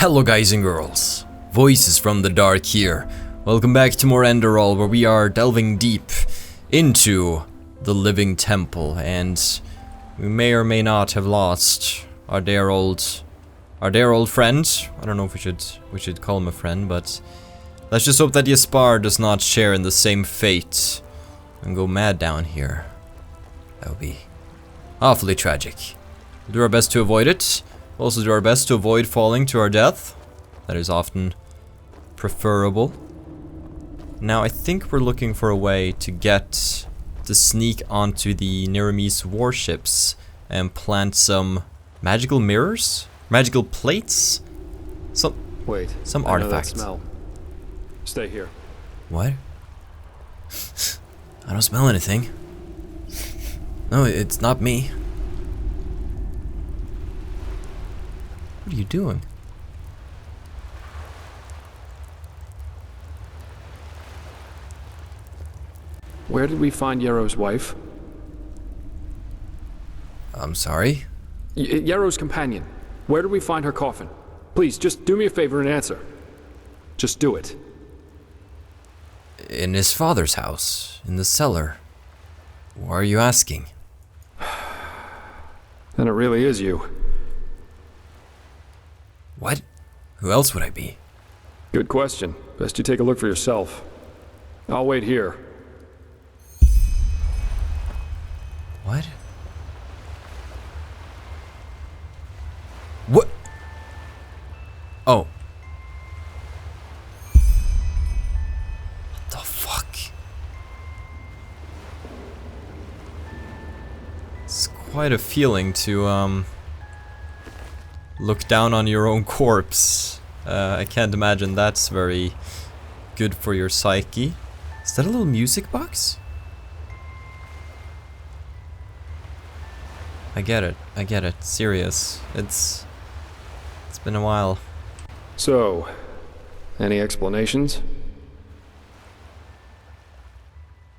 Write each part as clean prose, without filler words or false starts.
Hello guys and girls, Voices from the Dark here. Welcome back to more Enderal, where we are delving deep into the living temple, and we may or may not have lost our dear old friend. I don't know if we should call him a friend, but let's just hope that Jespar does not share in the same fate and go mad down here. That would be awfully tragic. We'll do our best to avoid it. We'll also do our best to avoid falling to our death. That is often preferable. Now I think we're looking for a way to sneak onto the Neramis warships and plant some magical mirrors? Magical plates? Some artifact. Smell. Stay here. What? I don't smell anything. No, it's not me. What are you doing? Where did we find Yarrow's wife? I'm sorry? Yarrow's companion. Where did we find her coffin? Please, just do me a favor and answer. Just do it. In his father's house, in the cellar. Why are you asking? Then it really is you. What? Who else would I be? Good question. Best you take a look for yourself. I'll wait here. What? What? Oh. What the fuck? It's quite a feeling to, look down on your own corpse. I can't imagine that's very good for your psyche. Is that a little music box? I get it. Serious. It's been a while. So, any explanations?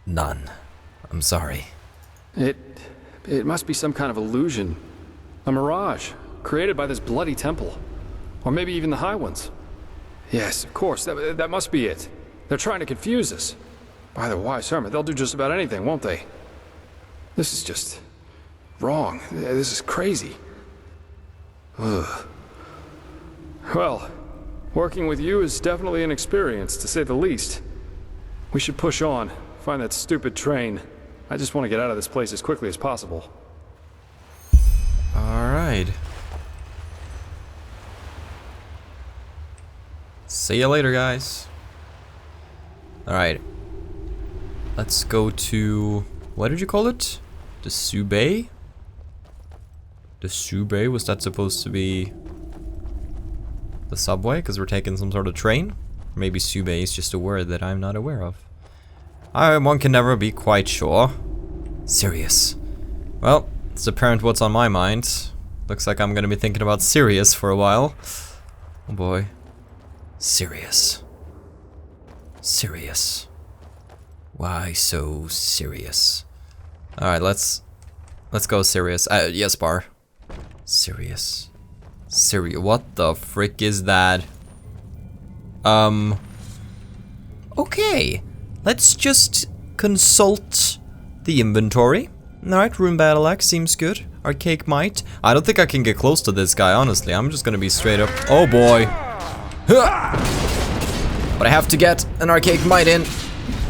None. I'm sorry. It must be some kind of illusion. A mirage, created by this bloody temple. Or maybe even the High Ones. Yes, of course, that must be it. They're trying to confuse us. By the wise hermit, they'll do just about anything, won't they? This is just wrong. This is crazy. Ugh. Well, working with you is definitely an experience, to say the least. We should push on, find that stupid train. I just want to get out of this place as quickly as possible. Alright. See you later, guys. Alright. Let's go to... what did you call it? The Subay? The Subay? Was that supposed to be the subway? Because we're taking some sort of train? Maybe Subay is just a word that I'm not aware of. One can never be quite sure. Sirius. Well, it's apparent what's on my mind. Looks like I'm gonna be thinking about Sirius for a while. Oh boy. Sirius. Sirius. Why so serious? Alright, let's go Sirius. Jespar. Sirius. What the frick is that? Okay. Let's just consult the inventory. Alright, Rune Battle Axe seems good. Archaic Might. I don't think I can get close to this guy, honestly. I'm just gonna be straight up. Oh boy. Huh. But I have to get an Archaic Might in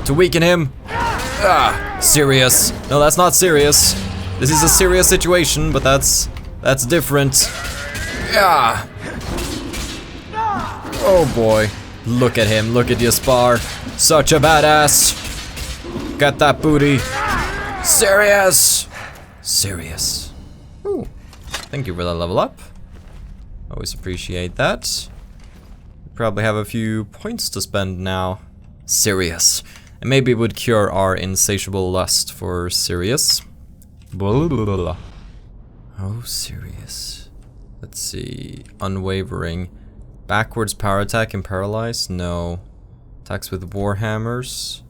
to weaken him. Serious. No, that's not serious. This is a serious situation, but that's different. Yeah. Oh boy. Look at him. Look at Jespar. Such a badass. Got that booty. Serious. Ooh. Thank you for that level up. Always appreciate that. Probably have a few points to spend now. Serious. And maybe it would cure our insatiable lust for Sirius. Blah, blah, blah, blah. Oh, Sirius. Let's see. Unwavering. Backwards power attack and paralyze? No. Attacks with warhammers.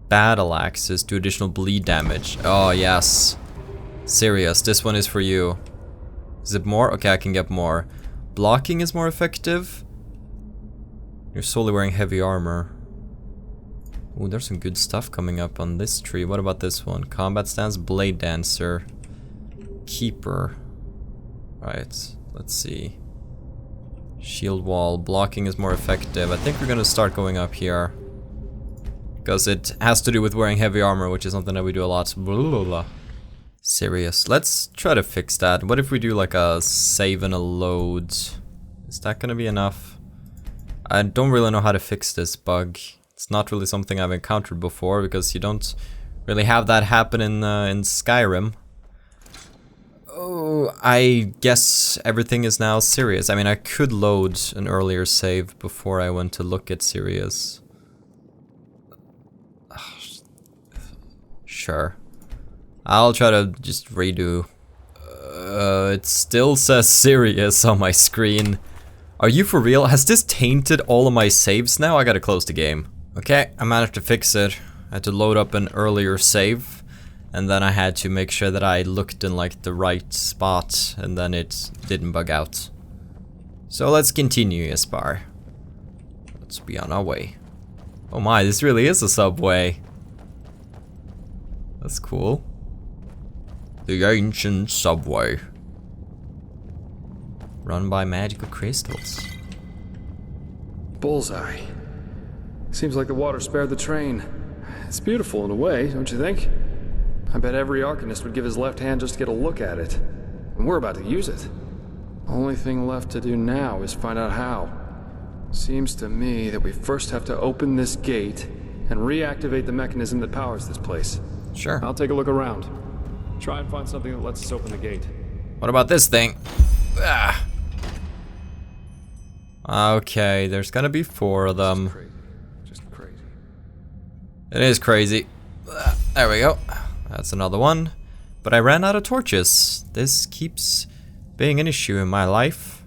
Battle axes do additional bleed damage. Oh, yes. Sirius, this one is for you. Is it more? Okay, I can get more. Blocking is more effective. You're solely wearing heavy armor. Ooh, there's some good stuff coming up on this tree. What about this one? Combat stance, blade dancer, keeper. Right, let's see. Shield wall, blocking is more effective. I think we're gonna start going up here. Because it has to do with wearing heavy armor, which is something that we do a lot. Blah, blah, blah. Serious. Let's try to fix that. What if we do like a save and a load? Is that gonna be enough? I don't really know how to fix this bug. It's not really something I've encountered before because you don't really have that happen in Skyrim. Oh, I guess everything is now serious. I mean, I could load an earlier save before I went to look at serious. Sure. I'll try to just redo. It still says serious on my screen. Are you for real? Has this tainted all of my saves now? I gotta close the game. Okay, I managed to fix it. I had to load up an earlier save, and then I had to make sure that I looked in like the right spot, and then it didn't bug out. So let's continue, Jespar. Let's be on our way. Oh my, this really is a subway. That's cool. The ancient subway. Run by magical crystals. Bullseye. Seems like the water spared the train. It's beautiful in a way, don't you think? I bet every Arcanist would give his left hand just to get a look at it. And we're about to use it. Only thing left to do now is find out how. Seems to me that we first have to open this gate and reactivate the mechanism that powers this place. Sure. I'll take a look around. Try and find something that lets us open the gate. What about this thing? Ah. Okay, there's gonna be 4 of them. Just crazy. It is crazy. There we go. That's another one. But I ran out of torches. This keeps being an issue in my life.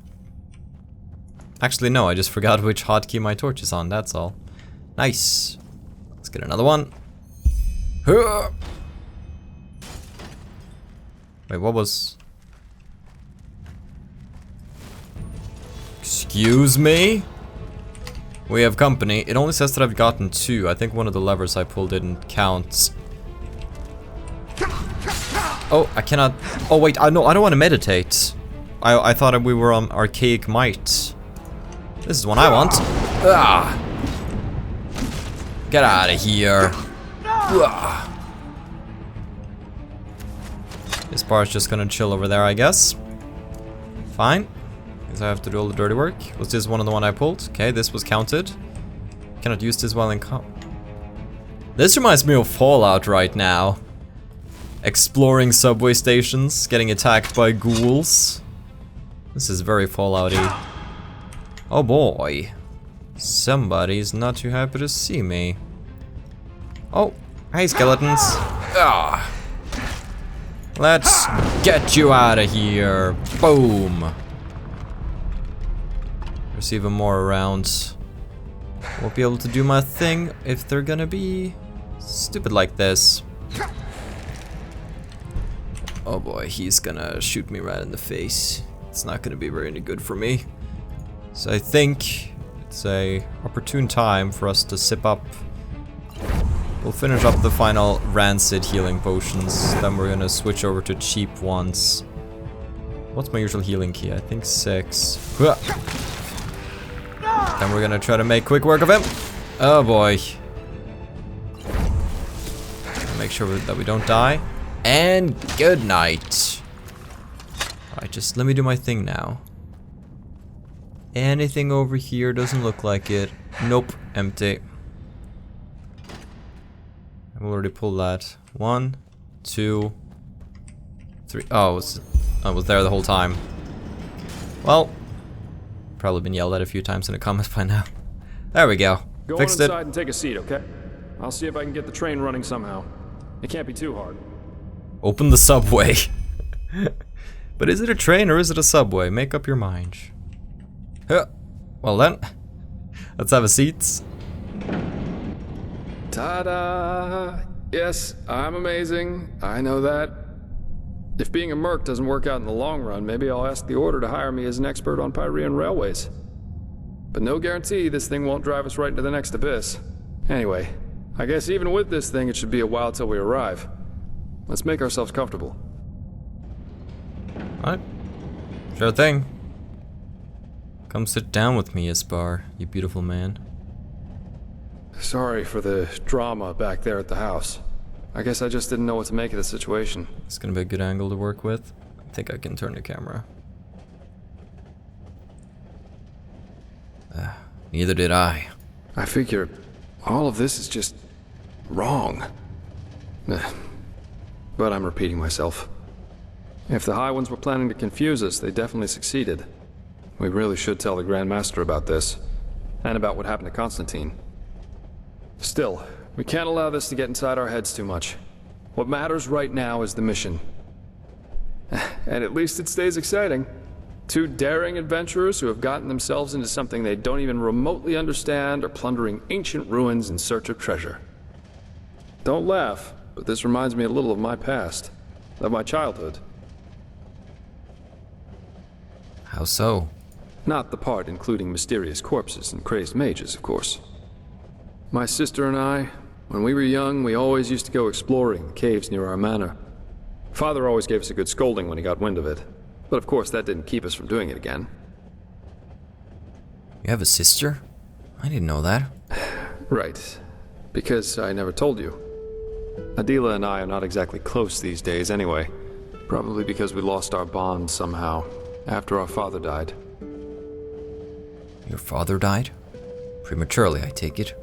Actually, no, I just forgot which hotkey my torch is on, that's all. Nice. Let's get another one. Wait, what was... Excuse me? We have company. It only says that I've gotten 2. I think one of the levers I pulled didn't count. Oh, I cannot... Oh, wait, no, I don't want to meditate. I thought we were on Archaic Might. This is the one I want. Ah! Get out of here. This bar is just gonna chill over there, I guess. Fine. Because I have to do all the dirty work. Was this one of the one I pulled? Okay, this was counted. Cannot use this while in This reminds me of Fallout right now. Exploring subway stations, getting attacked by ghouls. This is very Fallout-y. Oh boy. Somebody's not too happy to see me. Oh, hey skeletons. Ah. Let's get you out of here. Boom. There's even more around. Won't be able to do my thing if they're gonna be stupid like this. Oh boy, he's gonna shoot me right in the face. It's not gonna be very good for me. So I think it's a opportune time for us to sip up. We'll finish up the final rancid healing potions, then we're gonna switch over to cheap ones. What's my usual healing key? I think 6. Then we're gonna try to make quick work of him. Oh boy. Make sure that we don't die. And good night. Alright, just let me do my thing now. Anything over here? Doesn't look like it. Nope, empty. I've already pulled that. 1, 2, 3. Oh, I was there the whole time. Well, probably been yelled at a few times in the comments by now. There we go. Go Fixed inside it. and take a seat, okay? I'll see if I can get the train running somehow. It can't be too hard. Open the subway. But is it a train or is it a subway? Make up your mind. Well then, let's have a seat. Ta-da! Yes, I'm amazing. I know that. If being a merc doesn't work out in the long run, maybe I'll ask the Order to hire me as an expert on Pyrean railways. But no guarantee this thing won't drive us right into the next abyss. Anyway, I guess even with this thing, it should be a while till we arrive. Let's make ourselves comfortable. Alright. Sure thing. Come sit down with me, Jespar, you beautiful man. Sorry for the drama back there at the house. I guess I just didn't know what to make of the situation. It's gonna be a good angle to work with. I think I can turn the camera. Neither did I. I figure all of this is just wrong. But I'm repeating myself. If the High Ones were planning to confuse us, they definitely succeeded. We really should tell the Grand Master about this, and about what happened to Constantine. Still, we can't allow this to get inside our heads too much. What matters right now is the mission. And at least it stays exciting. 2 daring adventurers who have gotten themselves into something they don't even remotely understand are plundering ancient ruins in search of treasure. Don't laugh, but this reminds me a little of my past, of my childhood. How so? Not the part including mysterious corpses and crazed mages, of course. My sister and I, when we were young, we always used to go exploring the caves near our manor. Father always gave us a good scolding when he got wind of it, but of course that didn't keep us from doing it again. You have a sister? I didn't know that. Right, because I never told you. Adela and I are not exactly close these days anyway, probably because we lost our bond somehow, after our father died. Your father died? Prematurely, I take it.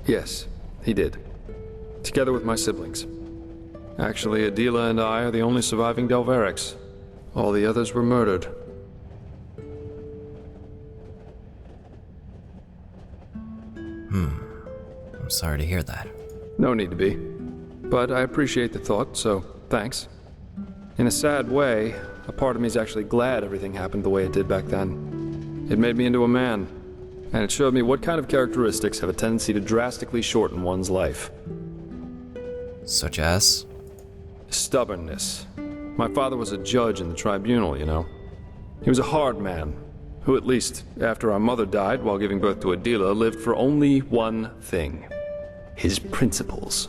Yes, he did. Together with my siblings. Actually, Adela and I are the only surviving Delverics. All the others were murdered. I'm sorry to hear that. No need to be. But I appreciate the thought, so thanks. In a sad way, a part of me is actually glad everything happened the way it did back then. It made me into a man, and it showed me what kind of characteristics have a tendency to drastically shorten one's life. Such as? Stubbornness. My father was a judge in the tribunal, you know. He was a hard man, who at least, after our mother died while giving birth to Adela, lived for only one thing. His principles.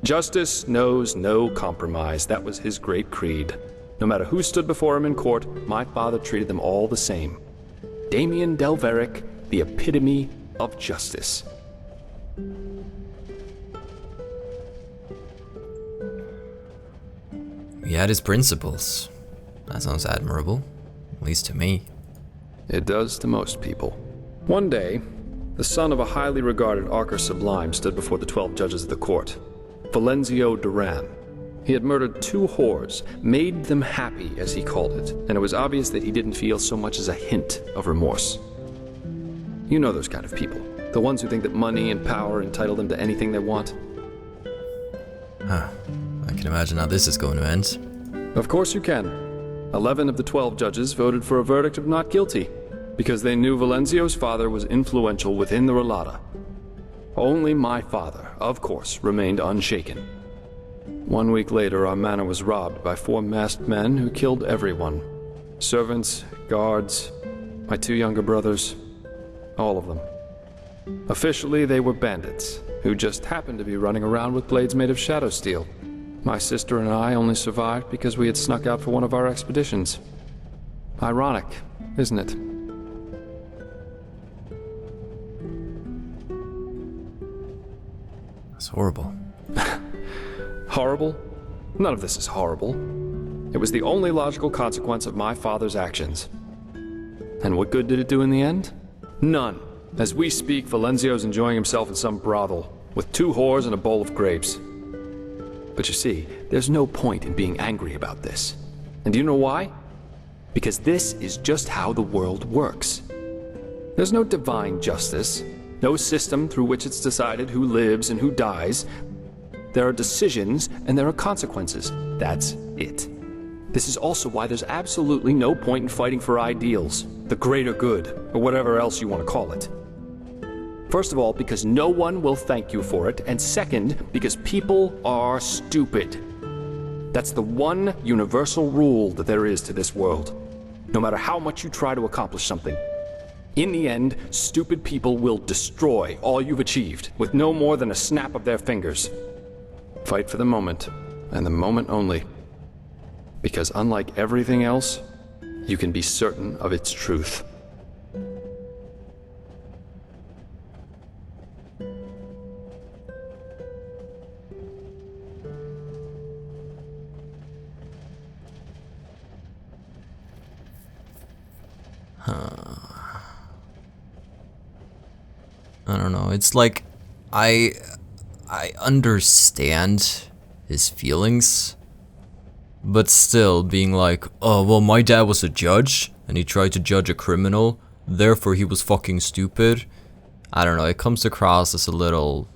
Justice knows no compromise. That was his great creed. No matter who stood before him in court, my father treated them all the same. Damien Delveric, the epitome of justice. He had his principles. That sounds admirable. At least to me. It does to most people. One day, the son of a highly regarded Archer Sublime stood before the 12 judges of the court. Valenzio Duran. He had murdered 2 whores, made them happy, as he called it, and it was obvious that he didn't feel so much as a hint of remorse. You know those kind of people. The ones who think that money and power entitle them to anything they want. I can imagine how this is going to end. Of course you can. 11 of the 12 judges voted for a verdict of not guilty, because they knew Valenzio's father was influential within the Relata. Only my father, of course, remained unshaken. 1 week later, our manor was robbed by 4 masked men who killed everyone. Servants, guards, my 2 younger brothers, all of them. Officially, they were bandits, who just happened to be running around with blades made of shadow steel. My sister and I only survived because we had snuck out for one of our expeditions. Ironic, isn't it? That's horrible. Horrible? None of this is horrible. It was the only logical consequence of my father's actions. And what good did it do in the end? None. As we speak, Valenzio's enjoying himself in some brothel, with 2 whores and a bowl of grapes. But you see, there's no point in being angry about this. And do you know why? Because this is just how the world works. There's no divine justice, no system through which it's decided who lives and who dies. There are decisions and there are consequences. That's it. This is also why there's absolutely no point in fighting for ideals, the greater good, or whatever else you want to call it. First of all, because no one will thank you for it, and second, because people are stupid. That's the one universal rule that there is to this world. No matter how much you try to accomplish something, in the end, stupid people will destroy all you've achieved with no more than a snap of their fingers. Fight for the moment, and the moment only. Because unlike everything else, you can be certain of its truth. I don't know, it's like, I understand his feelings, but still being like, oh, well, my dad was a judge, and he tried to judge a criminal, therefore he was fucking stupid. I don't know, it comes across as a little,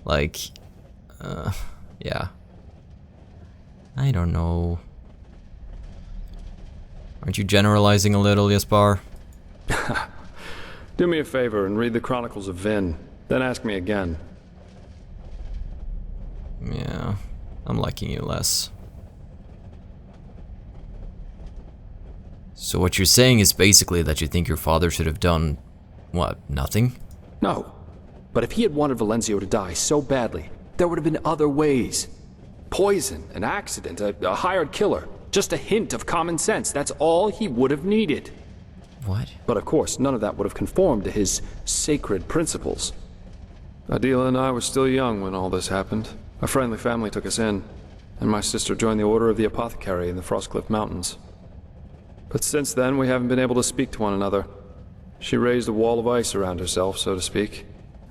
like, yeah. I don't know. Aren't you generalizing a little, Jespar? Do me a favor and read the Chronicles of Vin, then ask me again. Yeah, I'm liking you less. So what you're saying is basically that you think your father should have done, what, nothing? No, but if he had wanted Valencio to die so badly, there would have been other ways. Poison, an accident, a hired killer, just a hint of common sense, that's all he would have needed. What? But of course, none of that would have conformed to his sacred principles. Adela and I were still young when all this happened. A friendly family took us in, and my sister joined the Order of the Apothecary in the Frostcliff Mountains. But since then, we haven't been able to speak to one another. She raised a wall of ice around herself, so to speak,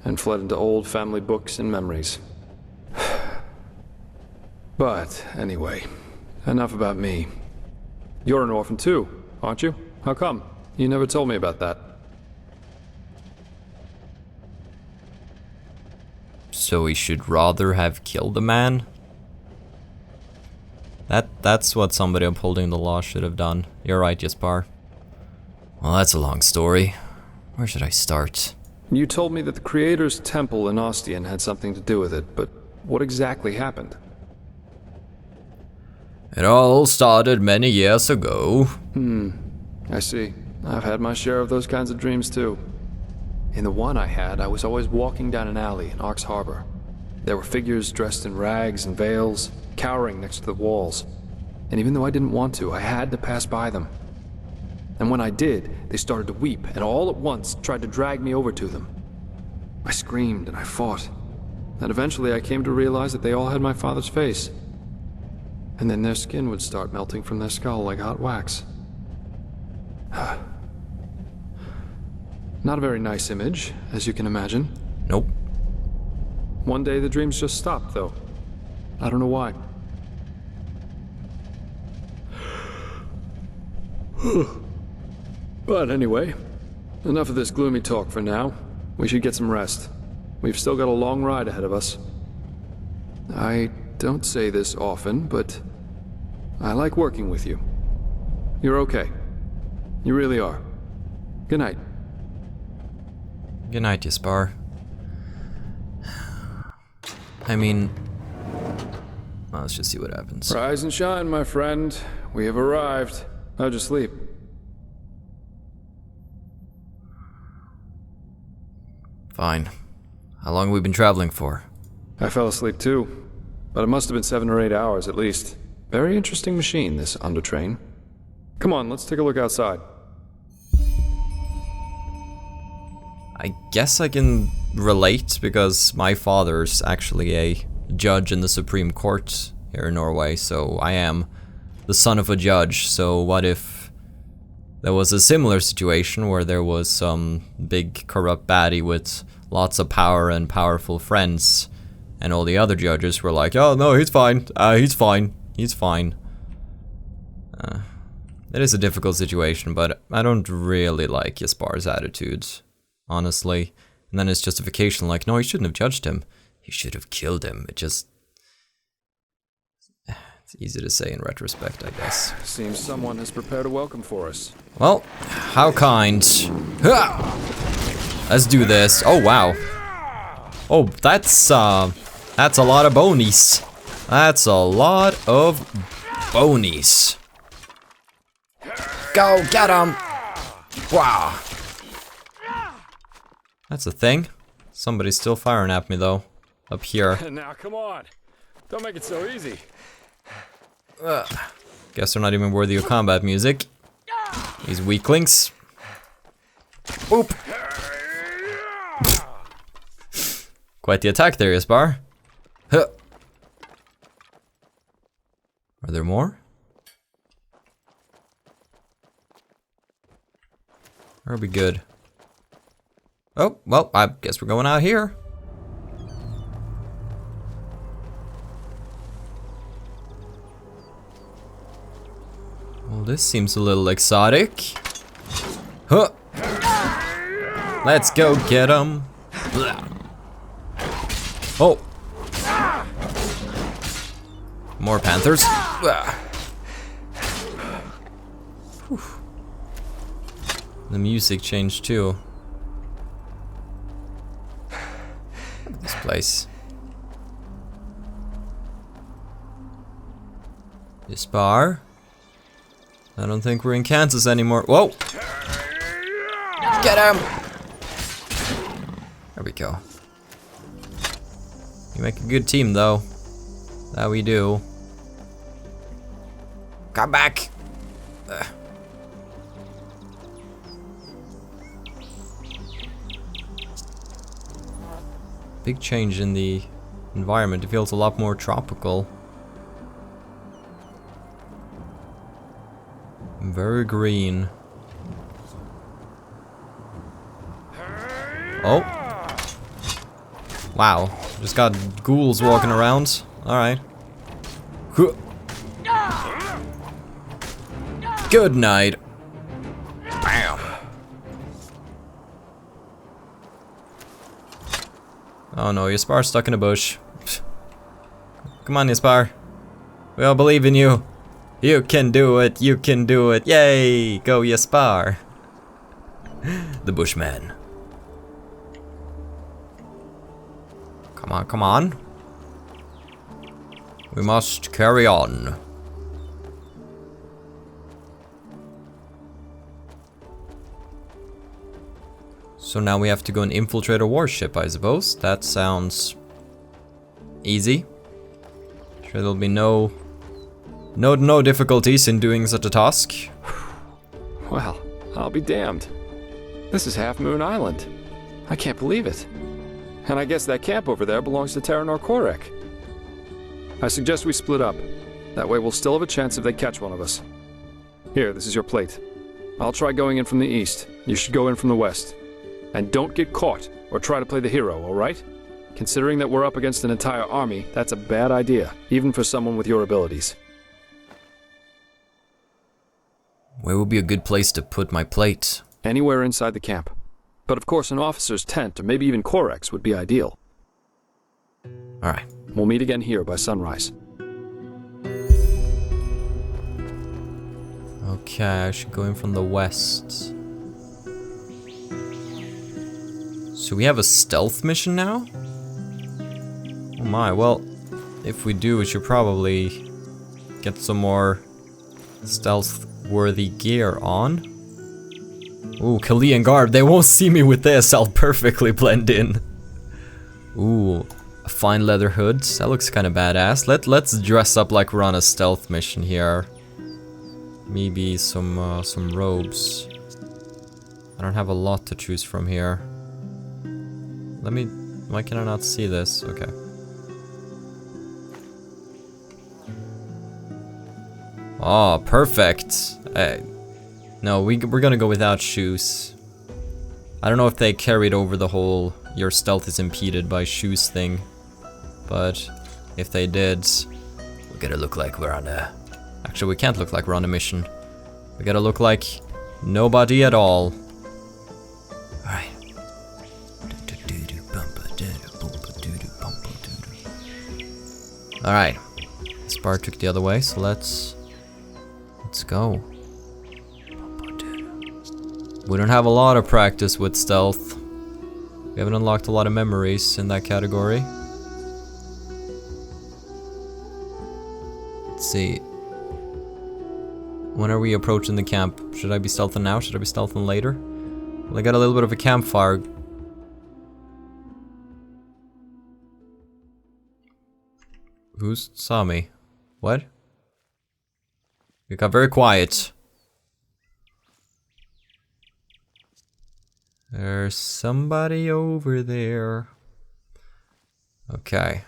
and fled into old family books and memories. But, anyway, enough about me. You're an orphan too, aren't you? How come? You never told me about that. So we should rather have killed the man? That's what somebody upholding the law should have done. You're right, Jespar. Well, that's a long story. Where should I start? You told me that the Creator's temple in Ostian had something to do with it, but what exactly happened? It all started many years ago. I see. I've had my share of those kinds of dreams too. In the one I had, I was always walking down an alley in Arx Harbor. There were figures dressed in rags and veils, cowering next to the walls. And even though I didn't want to, I had to pass by them. And when I did, they started to weep, and all at once tried to drag me over to them. I screamed and I fought. And eventually I came to realize that they all had my father's face. And then their skin would start melting from their skull like hot wax. Not a very nice image, as you can imagine. Nope. One day the dreams just stopped, though. I don't know why. But anyway, enough of this gloomy talk for now. We should get some rest. We've still got a long ride ahead of us. I don't say this often, but I like working with you. You're okay. You really are. Good night. Good night, Jespar. I mean, well, let's just see what happens. Rise and shine, my friend. We have arrived. How'd you sleep? Fine. How long have we been traveling for? I fell asleep too, but it must have been 7 or 8 hours at least. Very interesting machine, this undertrain. Come on, let's take a look outside. I guess I can relate because my father's actually a judge in the Supreme Court here in Norway, so I am the son of a judge. So what if there was a similar situation where there was some big corrupt baddie with lots of power and powerful friends, and all the other judges were like, oh no, he's fine, he's fine, he's fine. It is a difficult situation, but I don't really like Jespar's attitudes, honestly. And then his justification, like, no, he shouldn't have judged him. He should have killed him. It just... It's easy to say in retrospect, I guess. Seems someone has prepared a welcome for us. Well, how kind. Let's do this. Oh, wow. Oh, that's a lot of bonies. That's a lot of bonies. Go get him! Wow. That's a thing. Somebody's still firing at me though. Up here. Now, come on. Don't make it so easy. Guess they're not even worthy of combat music. These weaklings. Boop. Quite the attack there, Jespar. Huh. Are there more? Or are we good? Oh, well, I guess we're going out here. Well, this seems a little exotic. Huh. Let's go get him. Oh. More panthers. Whew. The music changed too. Look at this place. Jespar? I don't think we're in Kansas anymore. Whoa! Get him! There we go. You make a good team though. That we do. Come back! Big change in the environment. It feels a lot more tropical. Very green. Oh. Wow. Just got ghouls walking around. Alright. Good night. Bam. Oh no, Jespar's stuck in a bush. Come on, Jespar. We all believe in you. You can do it, you can do it. Yay! Go Jespar. The Bushman. Come on, come on. We must carry on. So now we have to go and infiltrate a warship, I suppose. That sounds easy. Sure there'll be no difficulties in doing such a task. Well, I'll be damned. This is Half Moon Island. I can't believe it. And I guess that camp over there belongs to Taranor Korek. I suggest we split up. That way we'll still have a chance if they catch one of us. Here, this is your plate. I'll try going in from the east. You should go in from the west. And don't get caught or try to play the hero, alright? Considering that we're up against an entire army, that's a bad idea, even for someone with your abilities. Where would be a good place to put my plate? Anywhere inside the camp. But of course an officer's tent, or maybe even Korek's, would be ideal. Alright. We'll meet again here by sunrise. Okay, I should go in from the west. So we have a stealth mission now? Oh my, well, if we do, we should probably get some more stealth-worthy gear on. Ooh, Kalian garb, they won't see me with this, I'll perfectly blend in. Ooh, a fine leather hood, that looks kind of badass. Let's dress up like we're on a stealth mission here. Maybe some robes. I don't have a lot to choose from here. Why can I not see this? Okay. Oh, perfect. No, we're gonna go without shoes. I don't know if they carried over the whole your stealth is impeded by shoes thing, but if they did, we're gonna look like we're on a... Actually, we can't look like we're on a mission. We gotta look like nobody at all. Alright. Alright. Jespar took the other way, so let's go. We don't have a lot of practice with stealth. We haven't unlocked a lot of memories in that category. see. When are we approaching the camp? Should I be stealthing now? Should I be stealthing later? Well, I got a little bit of a campfire. Who saw me? What? It got very quiet. There's somebody over there. Okay.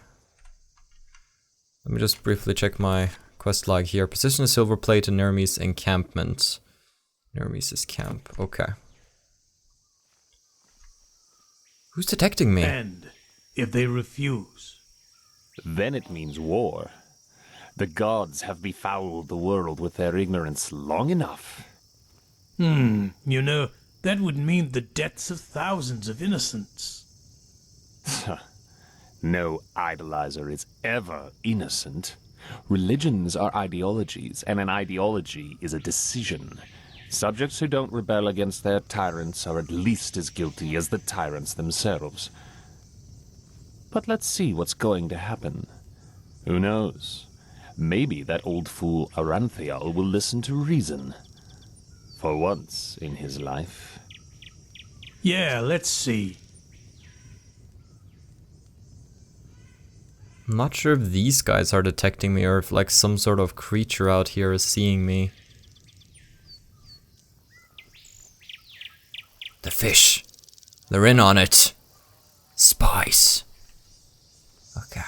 Let me just briefly check my quest log here. Position a silver plate in Nermis encampment. Nermis' camp. Okay. Who's detecting me? And if they refuse, then it means war. The gods have befouled the world with their ignorance long enough. you know, that would mean the deaths of thousands of innocents. No idolizer is ever innocent. Religions are ideologies, and an ideology is a decision. Subjects who don't rebel against their tyrants are at least as guilty as the tyrants themselves. But let's see what's going to happen. Who knows? Maybe that old fool Aranthial will listen to reason. For once in his life. Yeah, let's see. I'm not sure if these guys are detecting me or if like some sort of creature out here is seeing me. The fish. They're in on it. Spies. Okay.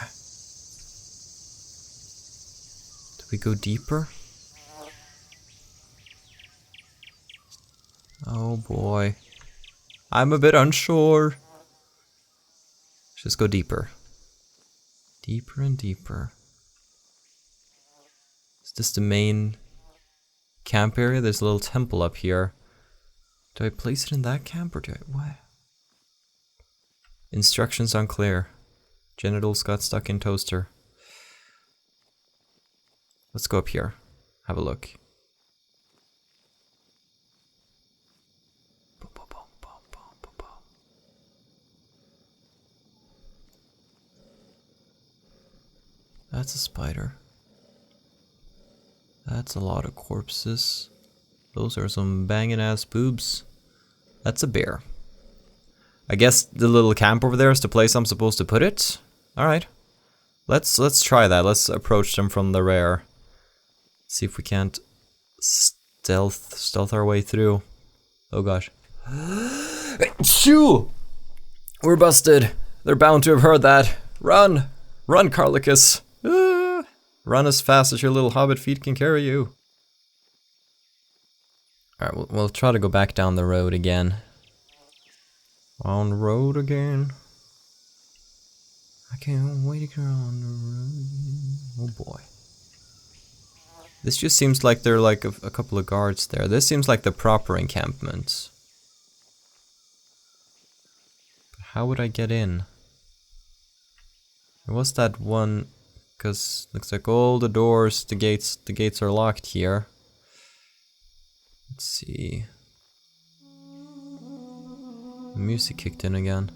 Do we go deeper? Oh boy. I'm a bit unsure. Let's just go deeper. Deeper and deeper. Is this the main camp area? There's a little temple up here. Do I place it in that camp or do I... what? Instructions unclear. Genitals got stuck in toaster. Let's go up here. Have a look. That's a spider. That's a lot of corpses. Those are some banging ass boobs. That's a bear. I guess the little camp over there is the place I'm supposed to put it. Alright. Let's try that. Let's approach them from the rear. See if we can't stealth our way through. Oh gosh. Shoo! We're busted. They're bound to have heard that. Run! Run, Carlacus! Run as fast as your little hobbit feet can carry you. Alright, we'll try to go back down the road again. On the road again. I can't wait to go on the road. Oh boy. This just seems like there are like a couple of guards there. This seems like the proper encampment. But how would I get in? There was that one, because looks like all the doors, the gates are locked here. Let's see. The music kicked in again.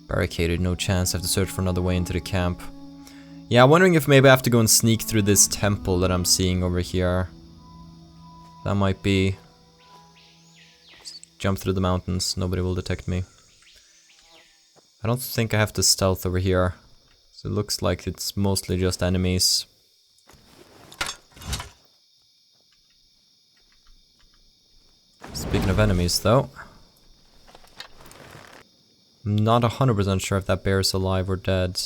Barricaded, no chance. I have to search for another way into the camp. Yeah, I'm wondering if maybe I have to go and sneak through this temple that I'm seeing over here. That might be. Just jump through the mountains, nobody will detect me. I don't think I have to stealth over here. So it looks like it's mostly just enemies. Speaking of enemies though. I'm not 100% sure if that bear is alive or dead.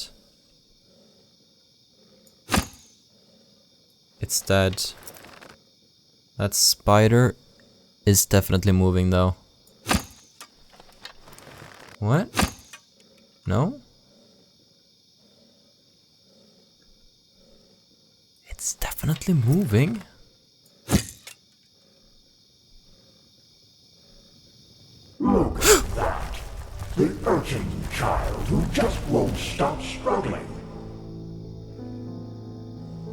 It's dead. That spider is definitely moving though. What? No? It's definitely moving. Look at that. The urchin child who just won't stop struggling.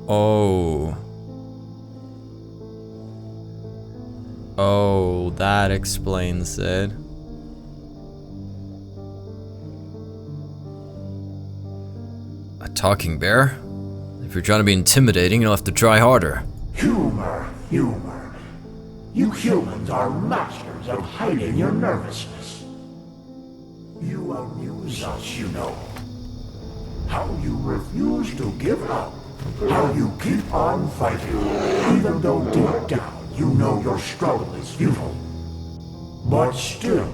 Oh. Oh, that explains it. A talking bear. If you're trying to be intimidating, you'll have to try harder. Humor, humor. You humans are masters of hiding your nervousness. You amuse us, you know. How you refuse to give up. How you keep on fighting, even though deep down you know your struggle is futile. But still,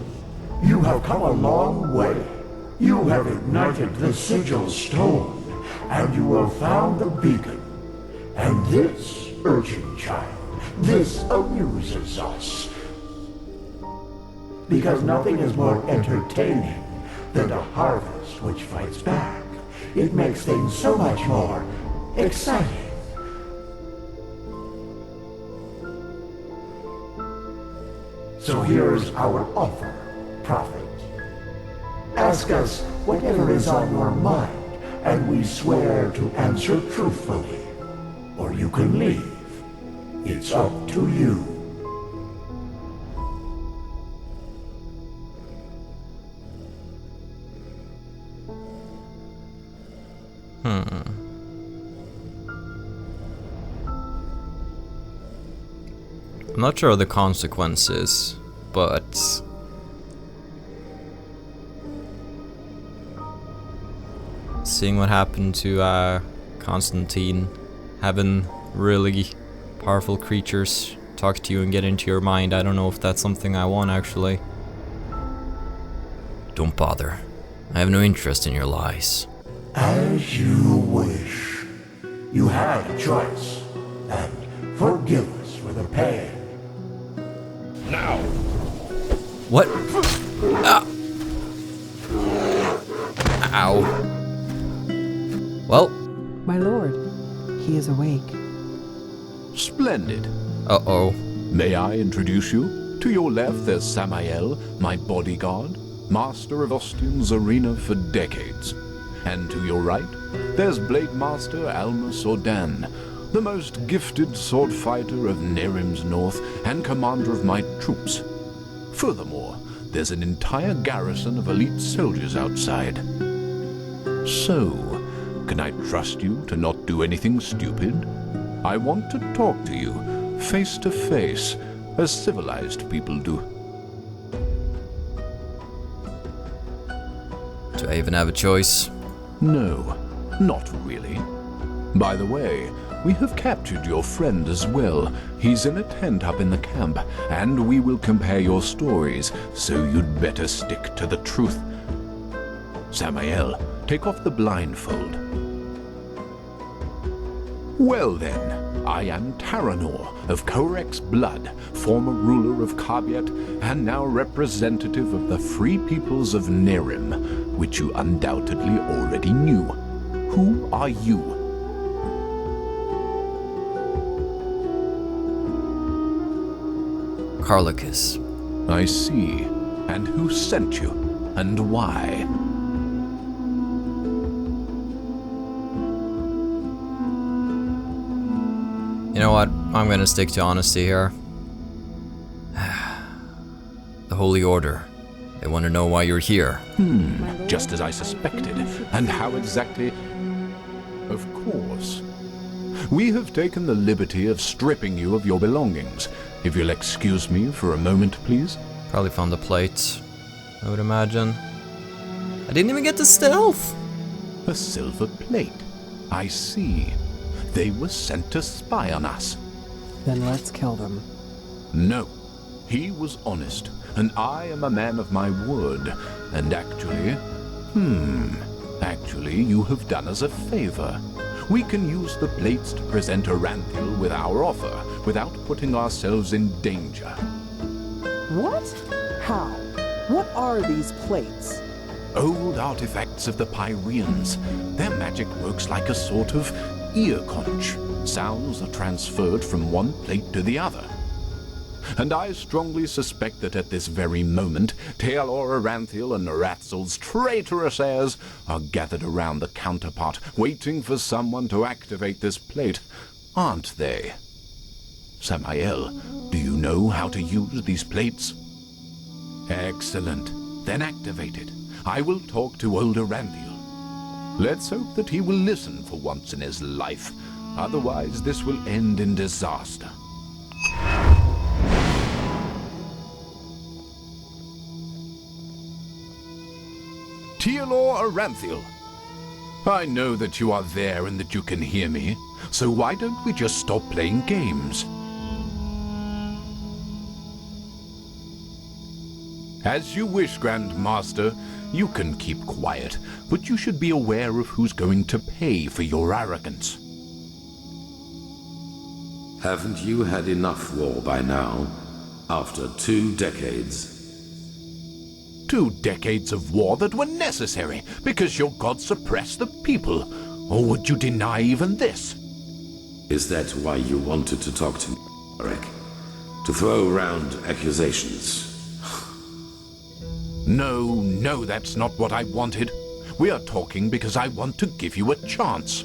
you have come a long way. You have ignited the sigil stone, and you have found the beacon. And this, urchin child, this amuses us. Because nothing is more entertaining than a harvest which fights back. It makes things so much more exciting. So here's our offer, Prophet. Ask us whatever is on your mind, and we swear to answer truthfully. Or you can leave. It's up to you. I'm not sure of the consequences, but seeing what happened to Constantine, having really powerful creatures talk to you and get into your mind, I don't know if that's something I want actually. Don't bother. I have no interest in your lies. As you wish. You had a choice, and forgive us for the pain. Now! What? Ah. Ow. Well. My lord, he is awake. Splendid. Uh-oh. May I introduce you? To your left, there's Samael, my bodyguard, master of Ostian's arena for decades. And to your right, there's Blade Master Almus Ordan, the most gifted sword fighter of Nerim's north and commander of my troops. Furthermore, there's an entire garrison of elite soldiers outside. So, can I trust you to not do anything stupid? I want to talk to you, face to face, as civilized people do. Do I even have a choice? No, not really. By the way, we have captured your friend as well. He's in a tent up in the camp, and we will compare your stories, so you'd better stick to the truth. Samael, take off the blindfold. Well then, I am Taranor of Korek's blood, former ruler of Kabiet, and now representative of the free peoples of Nerim, which you undoubtedly already knew. Who are you? Carlacus. I see. And who sent you? And why? You know what? I'm gonna stick to honesty here. The Holy Order. They want to know why you're here. Just as I suspected. And how exactly? Of course. We have taken the liberty of stripping you of your belongings. If you'll excuse me for a moment, please. Probably found a plate, I would imagine. I didn't even get the stealth! A silver plate. I see. They were sent to spy on us. Then let's kill them. No. He was honest, and I am a man of my word. And actually, you have done us a favor. We can use the plates to present Aranthiel with our offer, without putting ourselves in danger. What? How? What are these plates? Old artifacts of the Pyreans. Their magic works like a sort of ear conch. Sounds are transferred from one plate to the other. And I strongly suspect that at this very moment, Taranor, Aranthiel, and Noratzel's traitorous heirs are gathered around the counterpart, waiting for someone to activate this plate. Aren't they? Samael, do you know how to use these plates? Excellent. Then activate it. I will talk to old Aranthiel. Let's hope that he will listen for once in his life. Otherwise, this will end in disaster. Taranor Aranthiel. I know that you are there and that you can hear me, so why don't we just stop playing games? As you wish, Grand Master. You can keep quiet, but you should be aware of who's going to pay for your arrogance. Haven't you had enough war by now? After 2 decades? 2 decades of war that were necessary because your god suppressed the people. Or would you deny even this? Is that why you wanted to talk to me, Eric? To throw around accusations? No, that's not what I wanted. We are talking because I want to give you a chance.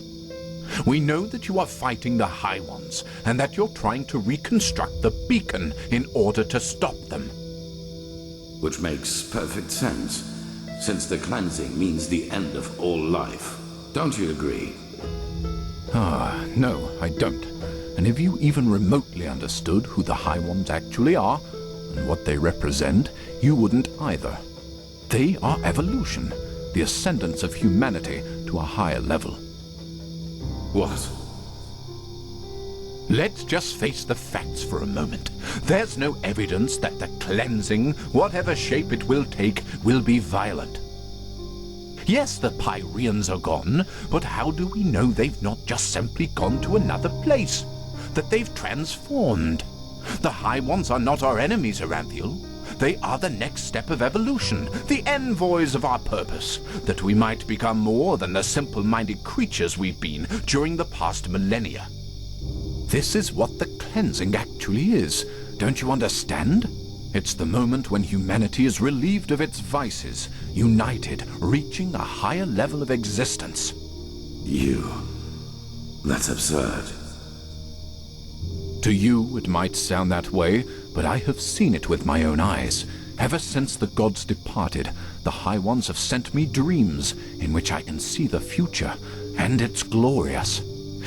We know that you are fighting the High Ones, and that you're trying to reconstruct the beacon in order to stop them. Which makes perfect sense, since the cleansing means the end of all life. Don't you agree? No, I don't. And if you even remotely understood who the High Ones actually are, and what they represent, you wouldn't either. They are evolution, the ascendance of humanity to a higher level. What? Let's just face the facts for a moment. There's no evidence that the cleansing, whatever shape it will take, will be violent. Yes, the Pyreans are gone, but how do we know they've not just simply gone to another place? That they've transformed? The High Ones are not our enemies, Aranthiel. They are the next step of evolution, the envoys of our purpose, that we might become more than the simple-minded creatures we've been during the past millennia. This is what the cleansing actually is. Don't you understand? It's the moment when humanity is relieved of its vices, united, reaching a higher level of existence. That's absurd. To you, it might sound that way, but I have seen it with my own eyes. Ever since the gods departed, the High Ones have sent me dreams in which I can see the future, and it's glorious.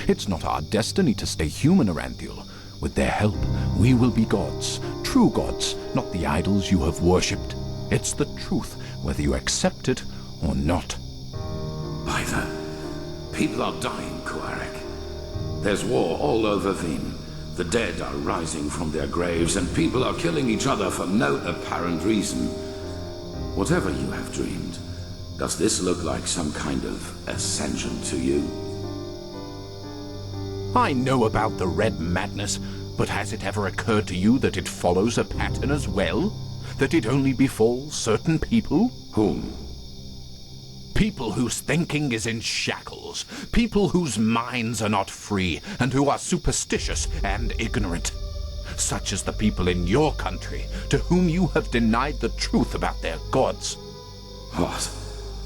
It's not our destiny to stay human, Aranthiel. With their help, we will be gods, true gods, not the idols you have worshipped. It's the truth, whether you accept it or not. By the... people are dying, Kuarek. There's war all over Veen. The dead are rising from their graves, and people are killing each other for no apparent reason. Whatever you have dreamed, does this look like some kind of ascension to you? I know about the Red Madness, but has it ever occurred to you that it follows a pattern as well? That it only befalls certain people? Whom? People whose thinking is in shackles. People whose minds are not free, and who are superstitious and ignorant. Such as the people in your country, to whom you have denied the truth about their gods. What?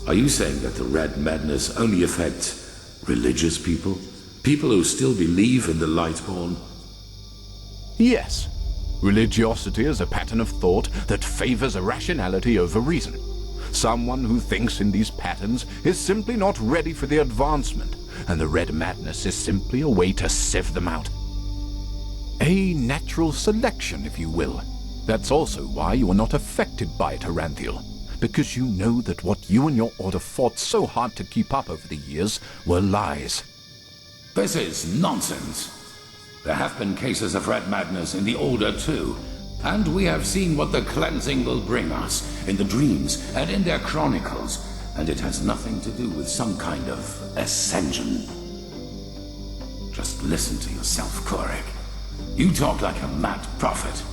Are you saying that the Red Madness only affects religious people? People who still believe in the Lightborn? Yes. Religiosity is a pattern of thought that favors irrationality over reason. Someone who thinks in these patterns is simply not ready for the advancement, and the Red Madness is simply a way to sieve them out. A natural selection, if you will. That's also why you are not affected by it, Aranthiel, because you know that what you and your order fought so hard to keep up over the years were lies. This is nonsense. There have been cases of Red Madness in the Order too, and we have seen what the cleansing will bring us in the dreams and in their chronicles, and it has nothing to do with some kind of ascension. Just listen to yourself, Korek. You talk like a mad prophet.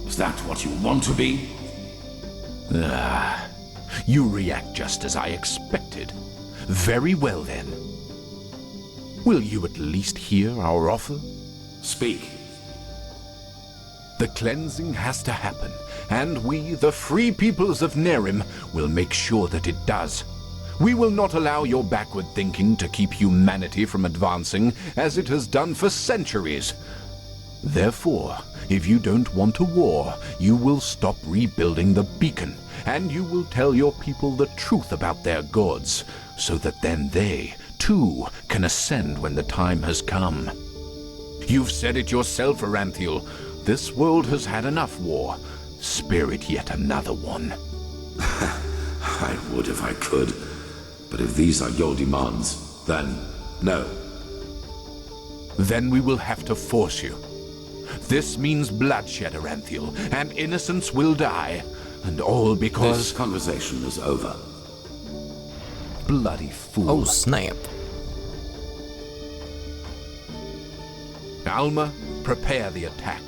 Is that what you want to be? You react just as I expected. Very well then. Will you at least hear our offer? Speak. The cleansing has to happen, and we, the free peoples of Nerim, will make sure that it does. We will not allow your backward thinking to keep humanity from advancing, as it has done for centuries. Therefore, if you don't want a war, you will stop rebuilding the beacon, and you will tell your people the truth about their gods, so that then they, too, can ascend when the time has come. You've said it yourself, Aranthiel. This world has had enough war. Spare it yet another one. I would if I could. But if these are your demands, then no. Then we will have to force you. This means bloodshed, Aranthiel, and innocents will die. And all because... This conversation is over. Bloody fool. Oh, snap. Alma, prepare the attack.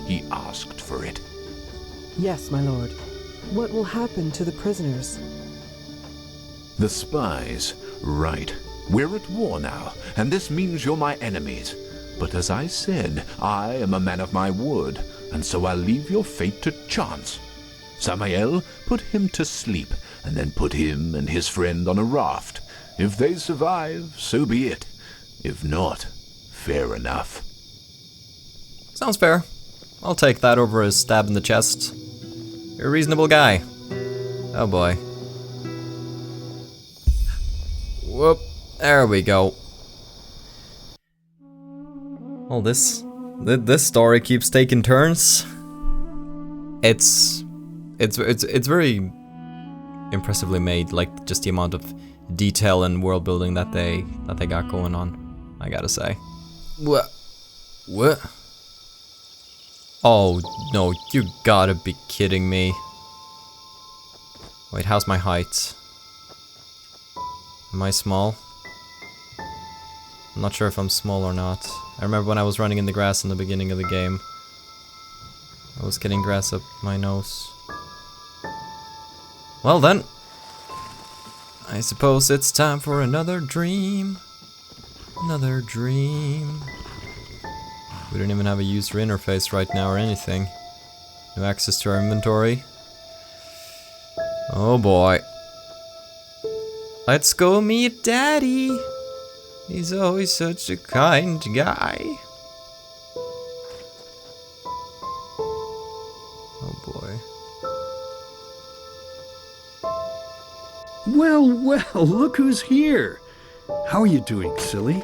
He asked for it. Yes, my lord. What will happen to the prisoners? The spies. Right. We're at war now, and this means you're my enemies. But as I said, I am a man of my word, and so I'll leave your fate to chance. Samael, put him to sleep, and then put him and his friend on a raft. If they survive, so be it. If not, fair enough. Sounds fair. I'll take that over a stab in the chest. You're a reasonable guy. Oh boy. Whoop. There we go. Well, this story keeps taking turns. It's very impressively made, like just the amount of detail and world building that they got going on, I gotta say. What? Oh no, you gotta be kidding me. Wait, how's my height? Am I small? I'm not sure if I'm small or not. I remember when I was running in the grass in the beginning of the game. I was getting grass up my nose. Well then, I suppose it's time for another dream. Another dream. We don't even have a user interface right now or anything. No access to our inventory. Oh boy. Let's go meet Daddy. He's always such a kind guy. Oh boy. Well, look who's here. How are you doing, silly?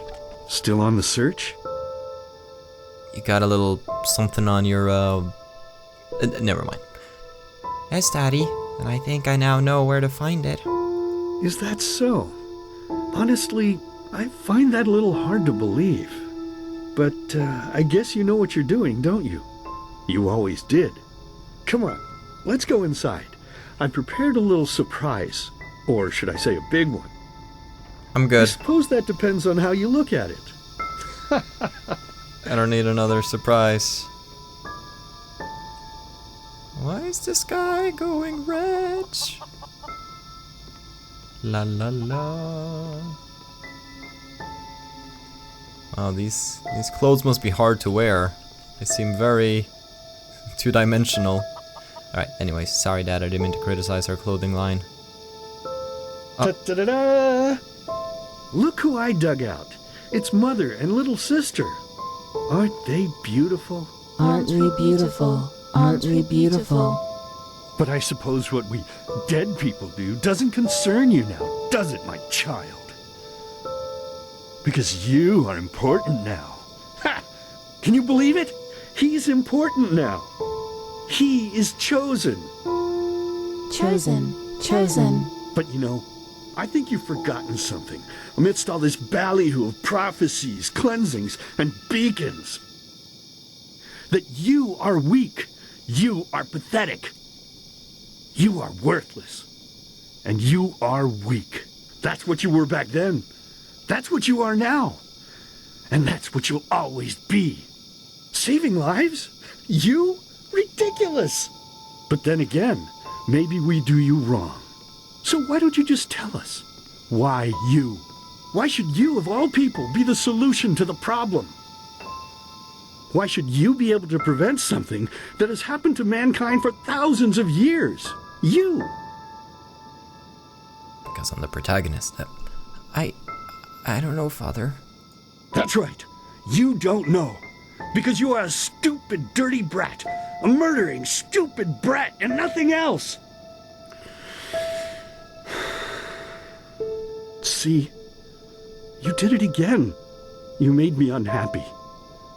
Still on the search? You got a little something on your, never mind. Yes, Daddy, and I think I now know where to find it. Is that so? Honestly, I find that a little hard to believe. But, I guess you know what you're doing, don't you? You always did. Come on, let's go inside. I prepared a little surprise. Or should I say a big one? I'm I good. suppose that depends on how you look at it. I don't need another surprise. Why is the sky going red? La la la. Wow, these clothes must be hard to wear. They seem very two-dimensional. Alright, anyways, sorry Dad, I didn't mean to criticize our clothing line. Ta-da-da-da! Look who I dug out. It's Mother and little sister. Aren't they beautiful? Aren't we beautiful? Aren't we beautiful? But I suppose what we dead people do doesn't concern you now, does it, my child? Because you are important now. Ha! Can you believe it? He's important now. He is chosen. Chosen. But you know, I think you've forgotten something amidst all this ballyhoo of prophecies, cleansings, and beacons. That you are weak. You are pathetic. You are worthless. And you are weak. That's what you were back then. That's what you are now. And that's what you'll always be. Saving lives? You? Ridiculous. But then again, maybe we do you wrong. So why don't you just tell us? Why you? Why should you, of all people, be the solution to the problem? Why should you be able to prevent something that has happened to mankind for thousands of years? You! Because I'm the protagonist. I don't know, Father. That's right. You don't know. Because you are a stupid, dirty brat. A murdering, stupid brat and nothing else. See? You did it again. You made me unhappy.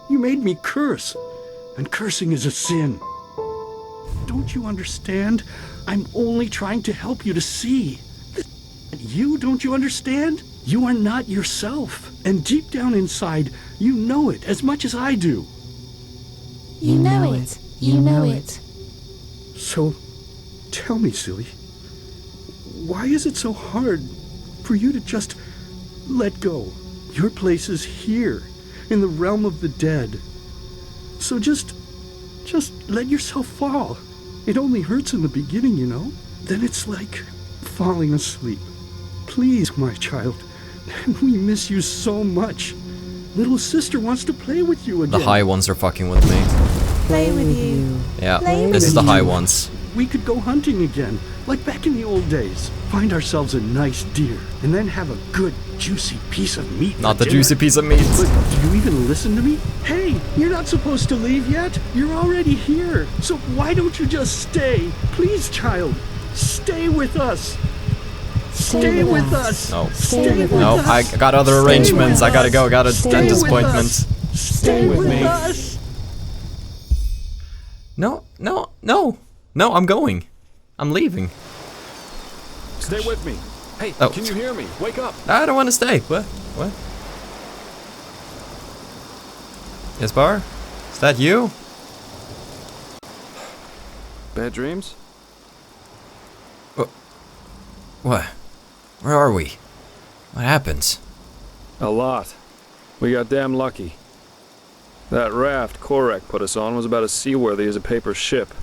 You made me curse. And cursing is a sin. Don't you understand? I'm only trying to help you to see. You, don't you understand? You are not yourself. And deep down inside, you know it as much as I do. You know it. You know it. So, tell me, silly, why is it so hard for you to just let go? Your place is here, in the realm of the dead. So just let yourself fall. It only hurts in the beginning, you know? Then it's like falling asleep. Please, my child, we miss you so much. Little sister wants to play with you again. The high ones are fucking with me. Play with you. Yeah, Play this is with the high you. ones. We could go hunting again, like back in the old days. Find ourselves a nice deer, and then have a good, juicy piece of meat. Not for the dinner. juicy piece of meat. But do you even listen to me? Hey, you're not supposed to leave yet. You're already here. So why don't you just stay? Please, child, stay with us. Stay with us. No. Stay with No, us. I got other arrangements. I gotta go. Got a Stay dentist with appointment. us. Stay with me. us. No, I'm going. I'm leaving. Stay with me. Hey, Oh. can you hear me? Wake up. I don't want to stay. What? Jespar? Is that you? Bad dreams? What? Where are we? What happened? A lot. We got damn lucky. That raft Korek put us on was about as seaworthy as a paper ship.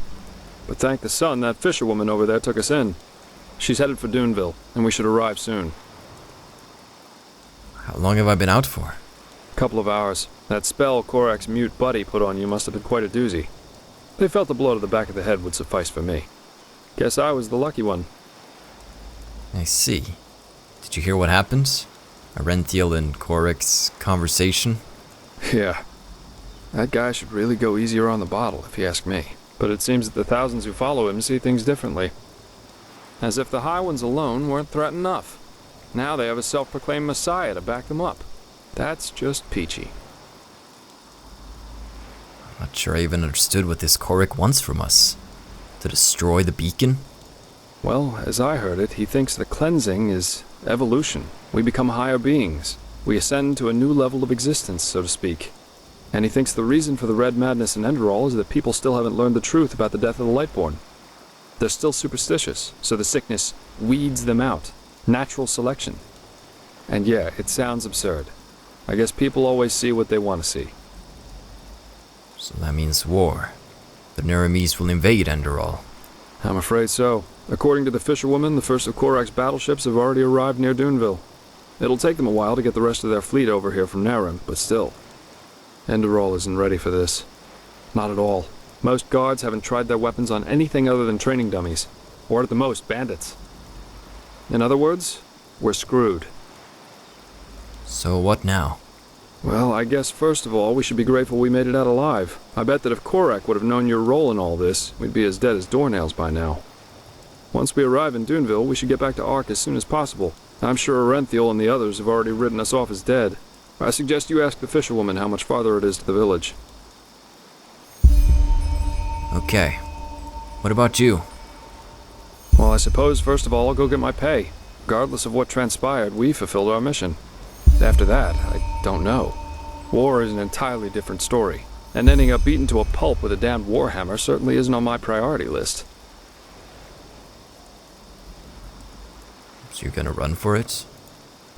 But thank the sun, that fisherwoman over there took us in. She's headed for Dunville, and we should arrive soon. How long have I been out for? Couple of hours. That spell Korek's mute buddy put on you must have been quite a doozy. They felt a blow to the back of the head would suffice for me. Guess I was the lucky one. I see. Did you hear what happened? Arenthiel and Korek's conversation? Yeah. That guy should really go easier on the bottle, if you ask me. But it seems that the thousands who follow him see things differently. As if the High Ones alone weren't threat enough. Now they have a self-proclaimed messiah to back them up. That's just peachy. I'm not sure I even understood what this Korek wants from us. To destroy the beacon? Well, as I heard it, he thinks the cleansing is evolution. We become higher beings. We ascend to a new level of existence, so to speak. And he thinks the reason for the red madness in Enderal is that people still haven't learned the truth about the death of the Lightborn. They're still superstitious, so the sickness weeds them out. Natural selection. And yeah, it sounds absurd. I guess people always see what they want to see. So that means war. The Neremes will invade Enderal. I'm afraid so. According to the fisherwoman, the first of Korak's battleships have already arrived near Dunville. It'll take them a while to get the rest of their fleet over here from Narim, but still. Enderal isn't ready for this. Not at all. Most guards haven't tried their weapons on anything other than training dummies. Or at the most, bandits. In other words, we're screwed. So what now? Well, I guess first of all, we should be grateful we made it out alive. I bet that if Korak would have known your role in all this, we'd be as dead as doornails by now. Once we arrive in Dunville, we should get back to Ark as soon as possible. I'm sure Arenthiel and the others have already written us off as dead. I suggest you ask the fisherwoman how much farther it is to the village. Okay. What about you? Well, I suppose first of all I'll go get my pay. Regardless of what transpired, we fulfilled our mission. After that, I don't know. War is an entirely different story, and ending up beaten to a pulp with a damned warhammer certainly isn't on my priority list. So you're gonna run for it?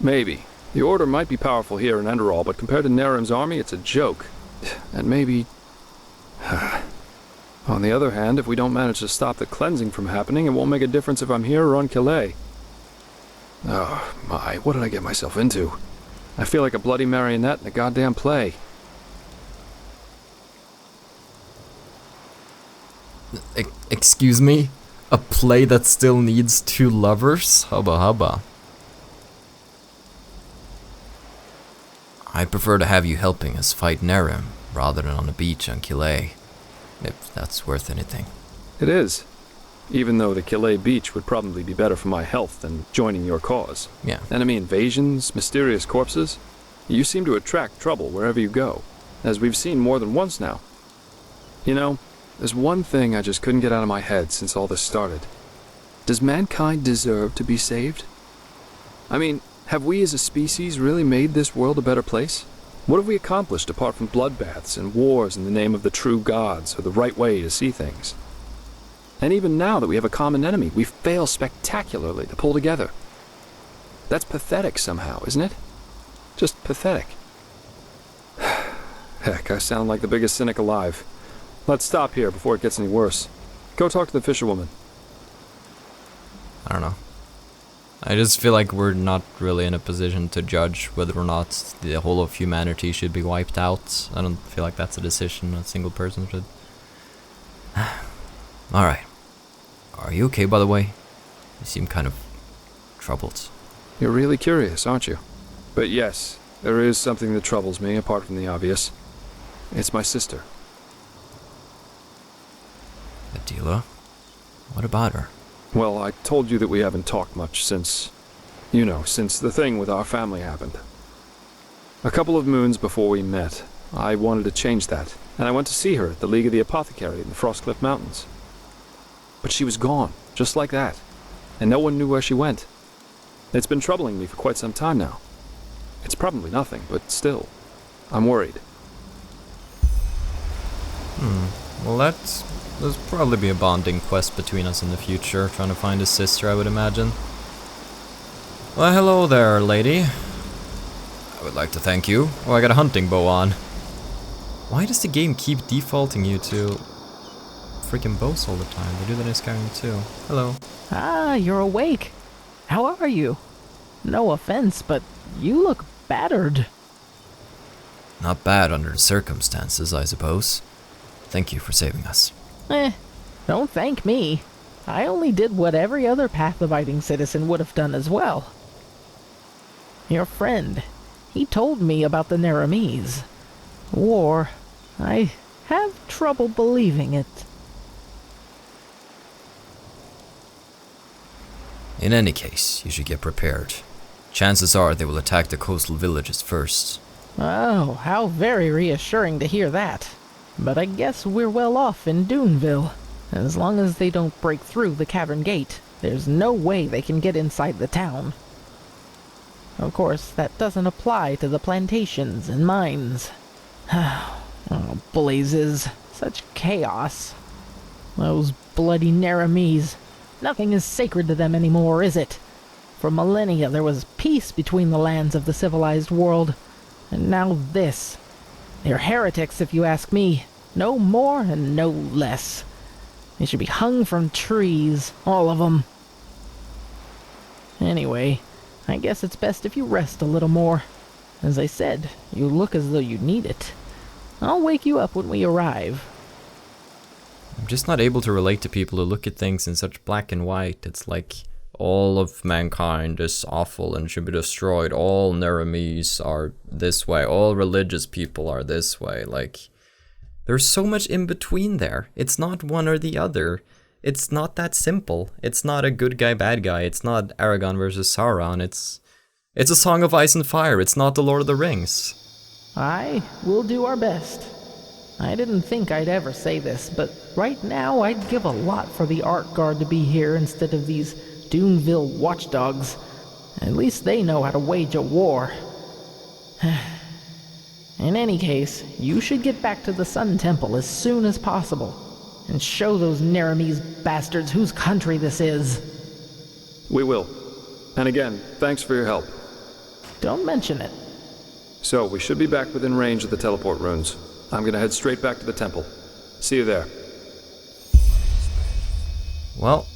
Maybe. The Order might be powerful here in Enderal, but compared to Narim's army, it's a joke. And maybe... On the other hand, if we don't manage to stop the cleansing from happening, it won't make a difference if I'm here or on Calais. Oh, my, what did I get myself into? I feel like a bloody marionette in a goddamn play. Excuse me? A play that still needs two lovers? Hubba hubba. I prefer to have you helping us fight Narim, rather than on a beach on Killet, if that's worth anything. It is. Even though the Killet beach would probably be better for my health than joining your cause. Yeah. Enemy invasions, mysterious corpses. You seem to attract trouble wherever you go, as we've seen more than once now. You know, there's one thing I just couldn't get out of my head since all this started. Does mankind deserve to be saved? I mean, have we as a species really made this world a better place? What have we accomplished apart from bloodbaths and wars in the name of the true gods or the right way to see things? And even now that we have a common enemy, we fail spectacularly to pull together. That's pathetic somehow, isn't it? Just pathetic. Heck, I sound like the biggest cynic alive. Let's stop here before it gets any worse. Go talk to the fisherwoman. I don't know. I just feel like we're not really in a position to judge whether or not the whole of humanity should be wiped out. I don't feel like that's a decision a single person should. Alright. Are you okay, by the way? You seem kind of troubled. You're really curious, aren't you? But yes, there is something that troubles me apart from the obvious. It's my sister. Adela? What about her? Well, I told you that we haven't talked much since, since the thing with our family happened. A couple of moons before we met, I wanted to change that, and I went to see her at the League of the Apothecary in the Frostcliff Mountains. But she was gone, just like that, and no one knew where she went. It's been troubling me for quite some time now. It's probably nothing, but still, I'm worried. Well, there's probably be a bonding quest between us in the future, trying to find his sister, I would imagine. Well, hello there, lady. I would like to thank you. Oh, I got a hunting bow on. Why does the game keep defaulting you to freaking bows all the time? They do that in Skyrim too. Hello. Ah, you're awake. How are you? No offense, but you look battered. Not bad under the circumstances, I suppose. Thank you for saving us. Don't thank me. I only did what every other path-abiding citizen would have done as well. Your friend, he told me about the Neramis. War. I have trouble believing it. In any case, you should get prepared. Chances are they will attack the coastal villages first. Oh, how very reassuring to hear that. But I guess we're well off in Dunville. As long as they don't break through the cavern gate, there's no way they can get inside the town. Of course, that doesn't apply to the plantations and mines. Oh, blazes. Such chaos. Those bloody Neramis. Nothing is sacred to them anymore, is it? For millennia there was peace between the lands of the civilized world. And now this. They're heretics, if you ask me. No more and no less. They should be hung from trees, all of them. Anyway, I guess it's best if you rest a little more. As I said, you look as though you need it. I'll wake you up when we arrive. I'm just not able to relate to people who look at things in such black and white. It's like all of mankind is awful and should be destroyed. All Neramis are this way. All religious people are this way. Like, there's so much in between there. It's not one or the other. It's not that simple. It's not a good guy, bad guy. It's not Aragorn versus Sauron. It's a Song of Ice and Fire. It's not The Lord of the Rings. Aye, we'll do our best. I didn't think I'd ever say this, but right now I'd give a lot for the Art Guard to be here instead of these Dunville watchdogs. At least they know how to wage a war. In any case, you should get back to the Sun Temple as soon as possible, and show those Neramis bastards whose country this is. We will. And again, thanks for your help. Don't mention it. So, we should be back within range of the teleport runes. I'm gonna head straight back to the temple. See you there. Well,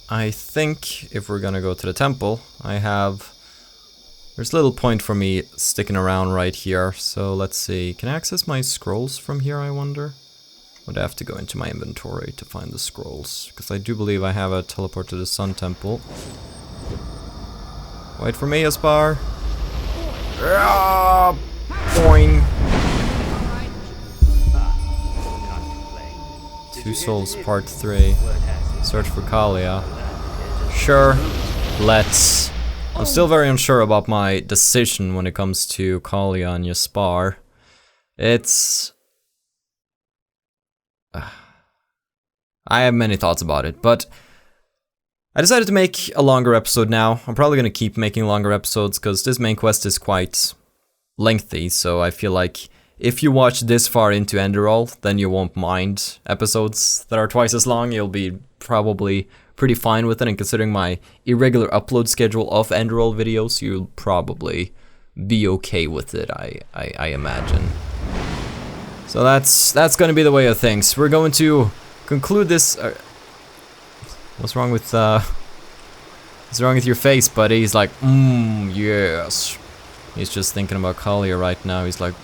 I think if we're gonna go to the temple, there's little point for me sticking around right here, so let's see. Can I access my scrolls from here, I wonder? Would I have to go into my inventory to find the scrolls? Because I do believe I have a teleport to the Sun Temple. Wait for me, Jespar! Boing! Two Souls Part 3. Search for Kalia. Sure, let's... I'm still very unsure about my decision when it comes to Kalia and Jespar. It's... I have many thoughts about it, but I decided to make a longer episode now. I'm probably gonna keep making longer episodes, because this main quest is quite lengthy, so I feel like if you watch this far into Enderal, then you won't mind episodes that are twice as long. You'll be probably pretty fine with it, and considering my irregular upload schedule of Enderal videos, you'll probably be okay with it, I imagine. So that's gonna be the way of things. We're going to conclude this... what's wrong with your face, buddy? He's like, yes. He's just thinking about Kalia right now. He's like,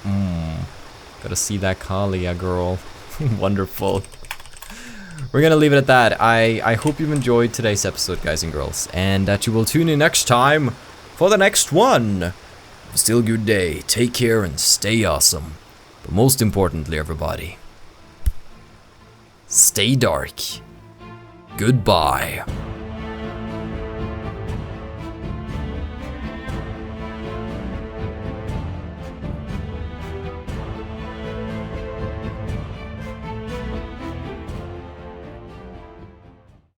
gotta see that Kalia girl. Wonderful. We're gonna leave it at that. I hope you've enjoyed today's episode, guys and girls, and that you will tune in next time for the next one. Still good day. Take care and stay awesome. But most importantly, everybody, stay dark. Goodbye.